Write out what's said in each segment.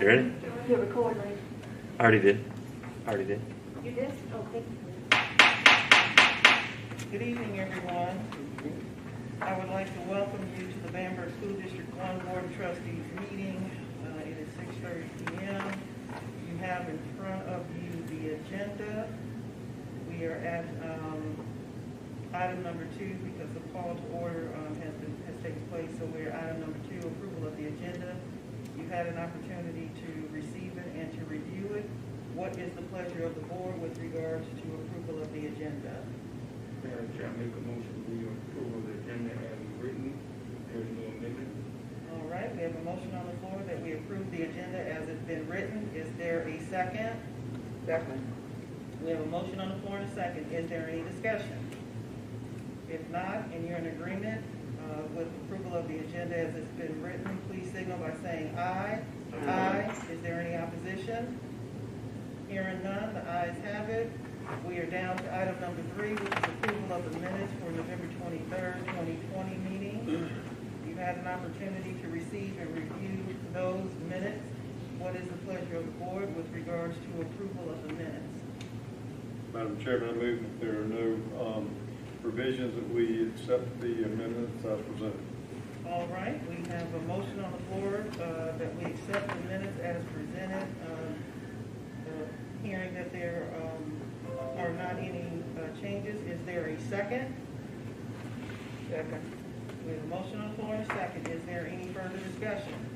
You ready? You're recording. I already did. You did? Okay. Good evening, everyone. I would like to welcome you to the Bamberg School District 1 Board of Trustees meeting. It is 6:30 p.m. You have in front of you the agenda. We are at item number 2 because the call to order has taken place. So we're at item number 2, approval of the agenda. You had an opportunity to receive it and to review it. What is the pleasure of the board with regards to approval of the agenda? Madam Chair, I make a motion we approve the agenda as written. There is no amendment. All right, we have a motion on the floor that we approve the agenda as it's been written. Is there a second? Second. We have a motion on the floor and a second. Is there any discussion? If not, and you're in agreement with approval of the agenda as it's been written, please signal by saying aye. Aye. Is there any opposition? Hearing none, the ayes have it. We are down to item number 3, which is approval of the minutes for November 23rd, 2020 meeting. You've had an opportunity to receive and review those minutes. What is the pleasure of the board with regards to approval of the minutes? Madam Chairman, I move that there are no provisions that we accept the amendments as presented. All right, we have a motion on the floor that we accept the minutes as presented. Hearing that there are not any changes, is there a second? Second. We have a motion on the floor and a second. Is there any further discussion?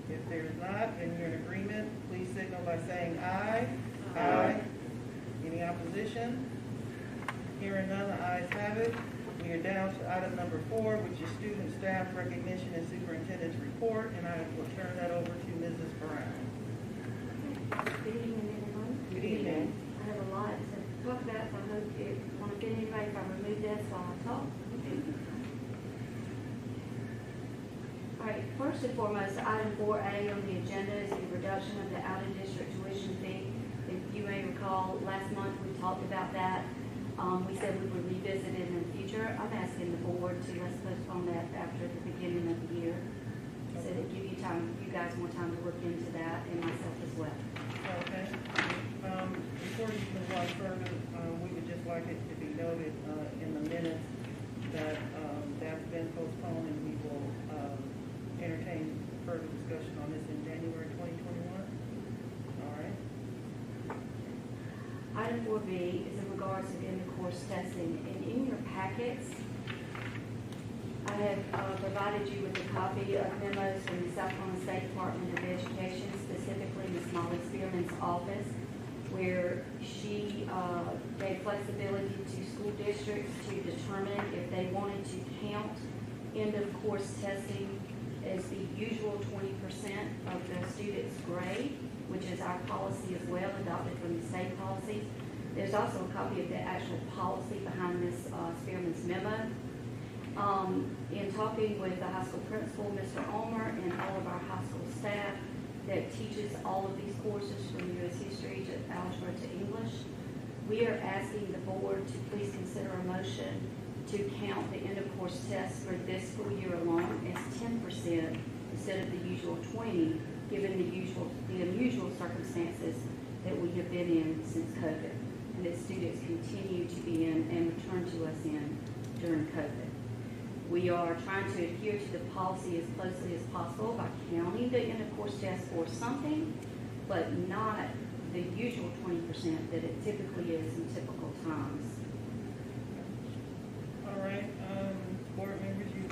If there's not, and you're in agreement, please signal by saying aye. Aye. Any opposition? Hearing none, the ayes have it. We are down to item number 4, which is student staff recognition and superintendent's report, and I will turn that over to Mrs. Brown. Good evening, everyone. Good evening. I have a lot to talk about, so I hope you want to get anybody if I remove this while I talk. All right, first and foremost, item 4A on the agenda is the reduction of the out-of-district tuition fee. If you may recall, last month we talked about that. We said we would revisit it in the future. I'm asking the board to let's postpone that after the beginning of the year, so to give you time, you guys more time to look into that, and myself as well. Okay. Before you move on further, we would just like it to be noted in the minutes that that's been postponed, and we will entertain further discussion on this in January 2021. All right. Item 4B is in regards to end-of-course testing, and in your packets, I have provided you with a copy of memos from the South Carolina State Department of Education, specifically Ms. Molly Spearman's office, where she gave flexibility to school districts to determine if they wanted to count end-of-course testing as the usual 20% of the student's grade, which is our policy as well, adopted from the state policies. There's also a copy of the actual policy behind Ms. Spearman's memo. In talking with the high school principal, Mr. Ulmer, and all of our high school staff that teaches all of these courses from U.S. history to algebra to English, we are asking the board to please consider a motion to count the end-of-course tests for this school year alone as 10% instead of the usual 20%, given the unusual circumstances that we have been in since COVID, and that students continue to be in and return to us in during COVID. We are trying to adhere to the policy as closely as possible by counting the end-of-course test for something, but not the usual 20% that it typically is in typical times. All right, board members, you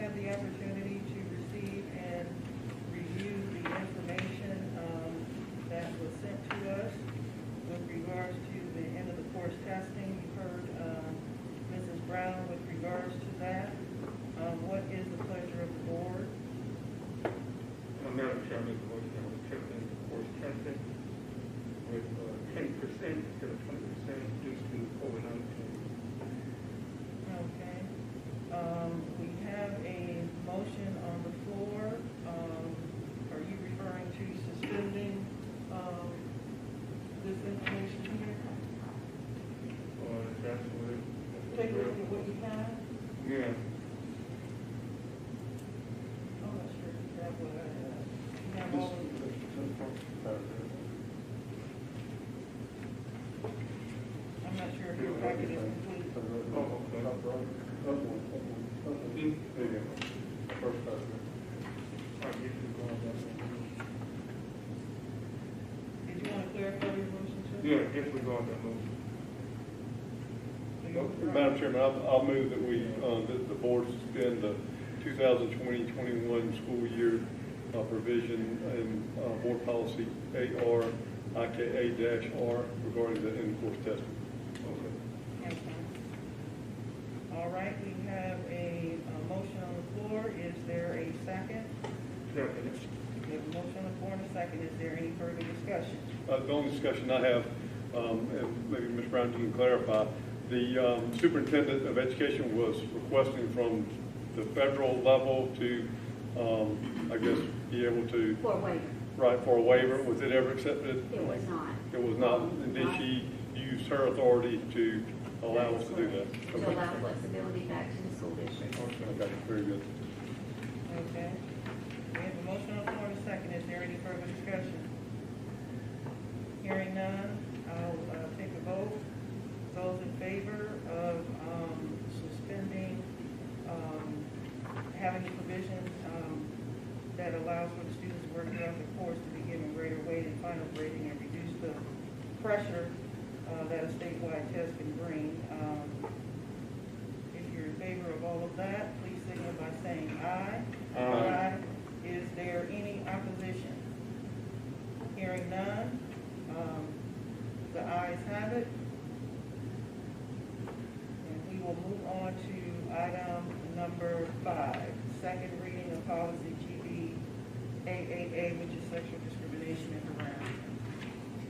had the opportunity to receive and review the information that was sent to us with regards to the end of the course testing. You heard Mrs. Brown with regards to that. What is the pleasure of the board? Madam Chair, I make a motion that we accept the course testing with 10% instead of 20% due to COVID-19. Okay. We have a motion on the floor. Are you referring to suspending this information here? Or that's what Take a look at what you have. yeah. I'm not sure if that's what I have. packet is complete. Oh, okay. Up one. There you go. First paragraph. I guess we're going that one. Did you want to clarify your motion, sir? Yeah, I guess we're going that motion. So you- Madam Chairman, I'll move that that the board suspend the 2020-21 school year provision in board policy AR IKA-R regarding the in-course testing. Okay. Okay. All right, we have a motion on the floor. Is there a second? Second. We have a motion on the floor and a second. Is there any further discussion? The only discussion I have, and maybe Ms. Brown, you can clarify, the superintendent of education was requesting from the federal level to, I guess, be able to, For a waiver. right, for a waiver. Was it ever accepted? It was not. It was not. And did she use her authority to allow us to do that? To allow flexibility back to the school district. Okay, very good. Okay. We have a motion on the floor and a second. Is there any further discussion? Hearing none, I'll take a vote. Those in favor of suspending, having the provision that allows for the students to work throughout the course to be given greater weight in final grading and reduce the pressure that a statewide test can bring. If you're in favor of all of that, please signal by saying aye. Aye. Is there any opposition? Hearing none, the ayes have it. And we will move on to item number 5, second reading of policy GBAAA, which is sexual discrimination and harassment.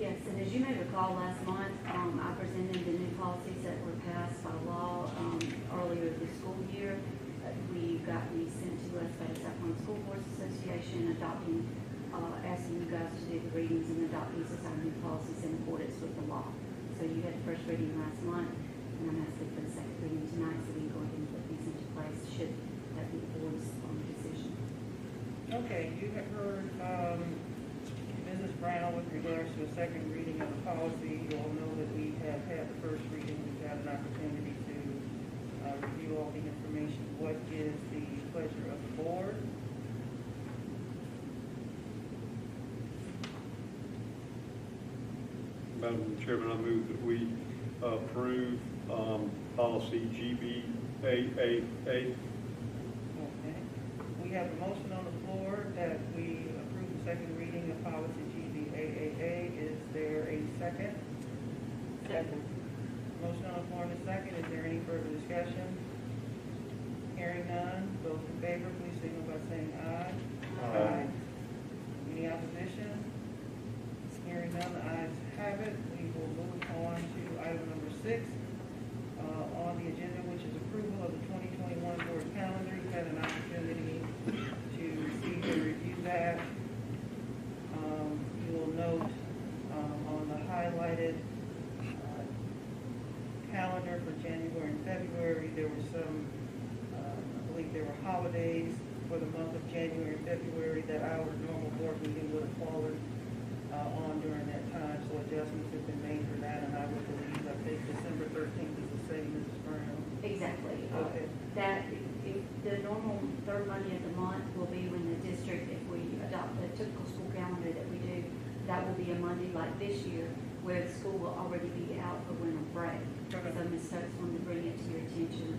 Yes, and as you may recall, last month, I presented the new policies that were passed by law earlier this school year. We got these sent to us by the South Carolina School Boards Association, adopting, asking you guys to do the readings and adopt these as our new policies in accordance with the law. So you had the first reading last month, and I'm asking for the second reading tonight, so we can go ahead and put these into place should that be the board's decision. Okay, you have heard Mrs. Brown with regards to a second reading of the policy. You all know that we have had the first reading. We've had an opportunity to review all the information. What is the pleasure of the board? Madam Chairman, I move that we approve policy GBAAA. Okay. We have a motion on the floor that we approve the second reading of policy GBAAA. Is there a second? Second. Motion on the floor and a second. Is there any further discussion? Hearing none. Those in favor, please signal by saying aye. Aye. Any opposition? Hearing none, the ayes have it. We will move on to item number 6 on the agenda, which is approval of the 2021 board calendar. You had an opportunity to see and review that. You will note on the highlighted calendar for January and February, there were some, I believe there were holidays for the month of January and February that our normal board meeting would have fallen on during that time, so adjustments have been made for that, and I would believe, I think December 13th is the same, Mrs. Brown. Exactly. Okay. That, if the normal third Monday of the month will be when the district, if we adopt the typical school calendar that we do, that will be a Monday like this year, where the school will already be out for winter break. Okay. So Ms. Stokes wanted to bring it to your attention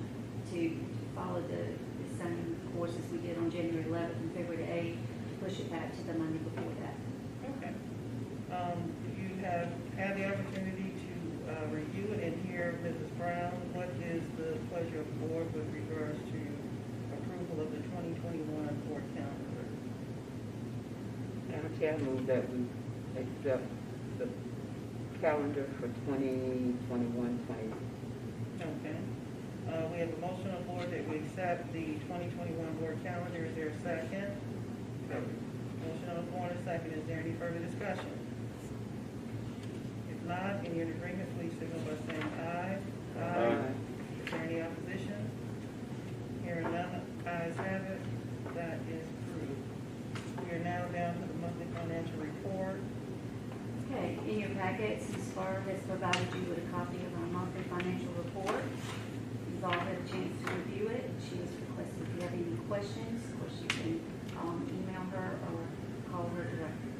to follow the same course as we did on January 11th and February 8th, to push it back to the Monday before that. Okay. You have had the opportunity to review it and hear Mrs. Brown. What is the pleasure of the board with regards to approval of the 2021 board calendar? Madam Chair, I move that we accept the calendar for 2021-20. Okay. We have a motion on the board that we accept the 2021 board calendar. Is there a second? Motion on the floor and a second. Is there any further discussion? If not, in your agreement, please signal by saying aye. Aye. Is there any opposition? Hearing none, ayes have it. That is approved. We are now down to the monthly financial report. Okay, in your packets, Ms. Spur has provided you with a copy of our monthly financial report. You've all had a chance to review it. She has requested if you have any questions, of course, you can email her or call her directly.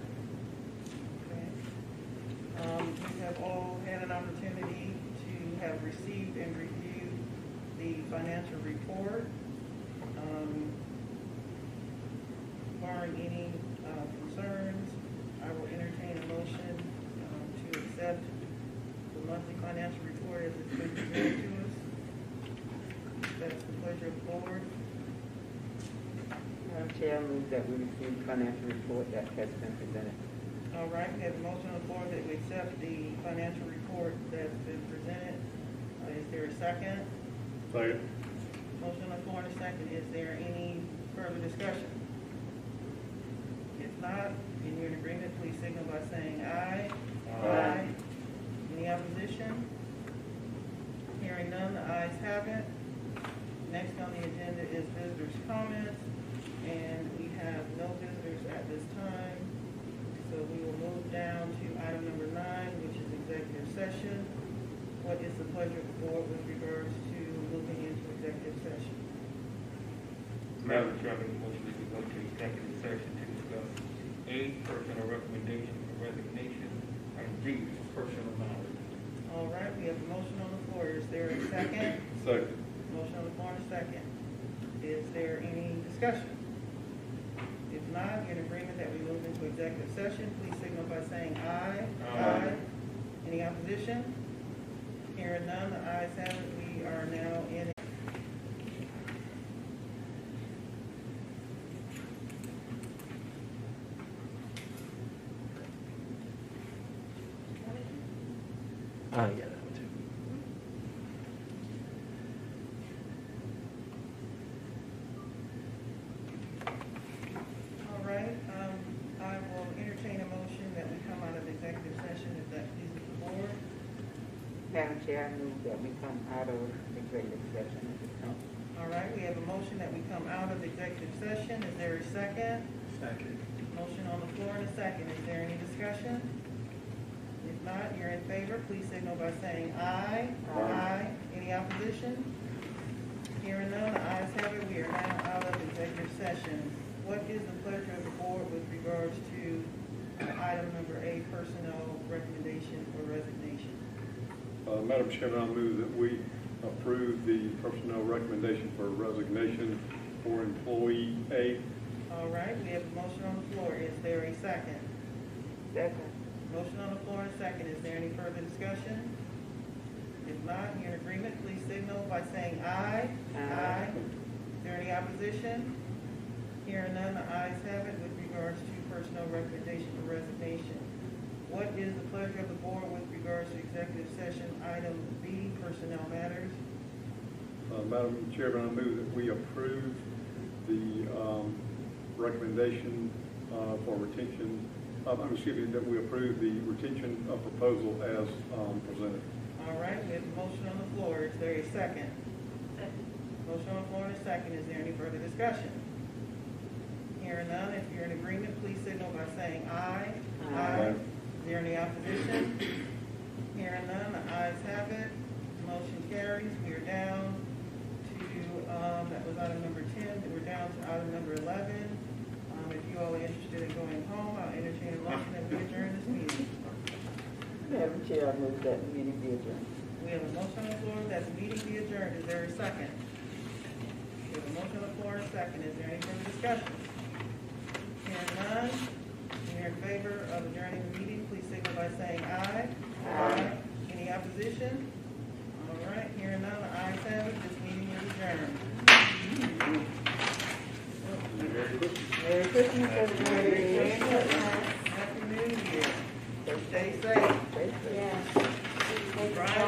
Okay. You have all had an opportunity to have received and reviewed the financial report. Barring any concerns, I will entertain a motion to accept the monthly financial report as it's been presented to us. That's the pleasure of the board. Madam Chair, I move that we receive the financial report that has been presented. All right, we have a motion on the floor that we accept the financial report that's been presented. Is there a second? Second. Motion on the floor and a second. Is there any further discussion? If not, and you're in agreement, please signal by saying aye. Aye. Any opposition? Hearing none, the ayes have it. Next on the agenda is visitors' comments, and we have no visitors at this time. So we will move down to item number 9, which is executive session. What is the pleasure of the board with regards to moving into executive session? Madam Chairman, motion to go to executive session to discuss A, personal recommendation for resignation, and D, personal matters. All right, we have a motion on the floor. Is there a second? Second. Motion on the floor and a second. Is there any discussion? If not, in agreement that we move into executive session, please signal by saying aye. Aye. Any opposition? Hearing none, the ayes have it. We are now in. Oh, yeah, that one too. All right, I will entertain a motion that we come out of executive session if that pleases the board. Madam Chair, I move that we come out of executive session at this time. All right, we have a motion that we come out of executive session. Is there a second? Second. Motion on the floor and a second. Is there any discussion? If not, you're in favor, please signal by saying aye. Aye. Any opposition? Hearing none, the ayes have it. We are now out of executive session. What is the pleasure of the board with regards to item number 8, personnel recommendation for resignation? Madam Chairman, I move that we approve the personnel recommendation for resignation for employee A. All right, we have a motion on the floor. Is there a second? Second. Motion on the floor and a second. Is there any further discussion? If not, you're in agreement, please signal by saying aye. Aye. Is there any opposition? Hearing none, the ayes have it with regards to personnel recommendation for resignation. What is the pleasure of the board with regards to executive session item B, personnel matters? Madam Chairman, I move that we approve the recommendation for retention, that we approve the retention proposal as presented. All right, we have a motion on the floor. Is there a second? Motion on the floor and a second. Is there any further discussion? Hearing none, if you're in agreement, please signal by saying aye. Aye. Is there any opposition? Hearing none, the ayes have it. Motion carries. We are down to, that was item number 10. We're down to item number 11. If you all are interested in going home, I'll entertain a motion that we adjourn this meeting. Madam Chair, I move that the meeting be adjourned. We have a motion on the floor that the meeting be adjourned. Is there a second? We have a motion on the floor and a second. Is there any further discussion? Hearing none, if you're in favor of adjourning the meeting, please signal by saying aye. Aye. Any opposition? All right, hearing none, the ayes have it. This meeting is adjourned. Merry Christmas, everybody. Happy New Year. Stay safe. Stay safe. Yeah.